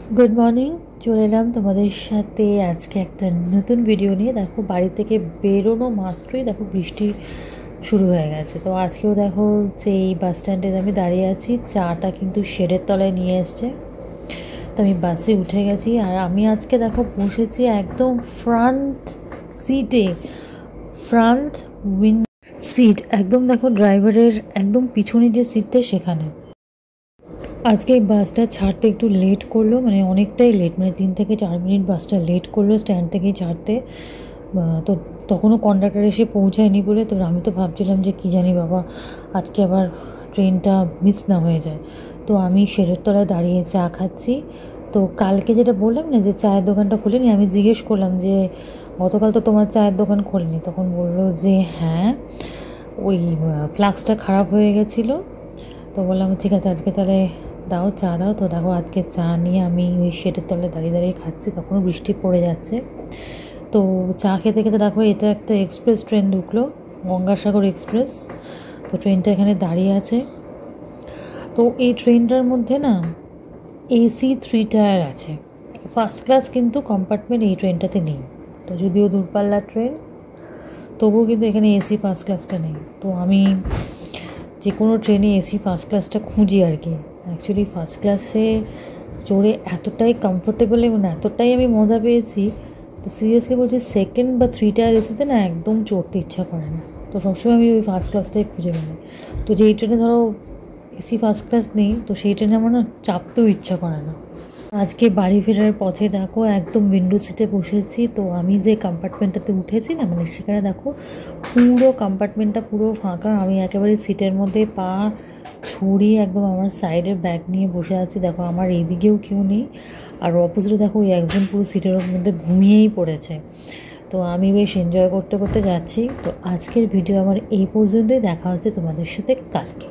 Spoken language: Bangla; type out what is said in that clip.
गुड मर्निंग चले एलाम तुम्हारे साथे आज के एक नतून भिडियो निये। देखो बाड़ी थेके बेरोनो मात्रई देखो बृष्टि शुरू हो गेছে। तो आज के देखो जे बास स्टैंडे आमी दाड़िये आछि, चाटा किन्तु शेडेर तलाय निये एसेছে। तो आमी बासे उठे गेছি और आमी आज के देखो बसेছি एकदम फ्रंट सीटे, फ्रंट उइंड सीट एकदम देखो ड्राइवारेर एकदम पिछने जे सीटटा सेखाने। आज के बासटा छाड़ते एकटू लेट करलो, माने अनेकटाई लेट, माने 3 থেকে 4 मिनट बासटा लेट करलो स्टैंड थेके छाड़ते। तो तखनो कन्डाक्टर एसे पौঁছায়নি बोले तो आमी तो भाबছিলাম যে কি জানি बाबा आज के आबार ट्रेनटा मिस ना हो जाए। तो आमी शेडेर तलाय दाड़िये चा खाচ্ছি। तो कालके जेटा बोललाम ना जे चायेर दोकानटा खोलेনি, आमी जिज्ञेस करलाम जे गतकाल तो तोमार चायेर दोकान खोलेনি, तखन बोललो जे हाँ ওই ফ্লাক্সটা খারাপ হয়ে গেছিলো। তো বললাম ঠিক আছে আজকে তাহলে দাও চা দাও। তো দেখো আজকে চা নিয়ে আমি ওই শেডের তলায় দাঁড়িয়ে দাঁড়িয়ে খাচ্ছি, তখনও বৃষ্টি পড়ে যাচ্ছে। তো চা খেতে খেতে দেখো এটা একটা এক্সপ্রেস ট্রেন ঢুকলো, গঙ্গাসাগর এক্সপ্রেস। তো ট্রেনটা এখানে দাঁড়িয়ে আছে। তো এই ট্রেনটার মধ্যে না এসি 3 টায়ার আছে, ফার্স্ট ক্লাস কিন্তু কম্পার্টমেন্ট এই ট্রেনটাতে নেই। তো যদিও দূরপাল্লার ট্রেন তবুও কিন্তু এখানে এসি ফার্স্ট ক্লাসটা নেই। তো আমি যে কোনো ট্রেনে এসি ফার্স্ট ক্লাসটা খুঁজি আর কি। অ্যাকচুয়ালি ফার্স্ট ক্লাসে চড়ে এতটাই কমফোর্টেবল এবং এতটাই আমি মজা পেয়েছি, তো সিরিয়াসলি বলছি সেকেন্ড বা 3 টায়ার এসিতে না একদম চড়তে ইচ্ছা করে না। তো সবসময় আমি ওই ফার্স্ট ক্লাসটাই খুঁজে বেড়াই। তো যেই ট্রেনে ধরো এসি ফার্স্ট ক্লাস নেই, তো সেই ট্রেনে আমার না চাপতেও ইচ্ছা করে না। আজকে বাড়ি ফেরার পথে দেখো একদম উইন্ডো সিটে বসেছি। তো আমি যে কম্পার্টমেন্টটাতে উঠেছি না, মানে সেখানে দেখো পুরো কম্পার্টমেন্টটা পুরো ফাঁকা। আমি একেবারে সিটের মধ্যে পা ছড়িয়ে একদম আমার সাইডের ব্যাগ নিয়ে বসে আছি। দেখো আমার এইদিকেও কেউ নেই, আর অপোজিটে দেখো ওই একজন পুরো সিটের মধ্যে ঘুমিয়েই পড়েছে। তো আমি বেশ এনজয় করতে করতে যাচ্ছি। তো আজকের ভিডিও আমার এই পর্যন্তই, দেখা হচ্ছে তোমাদের সাথে কালকে।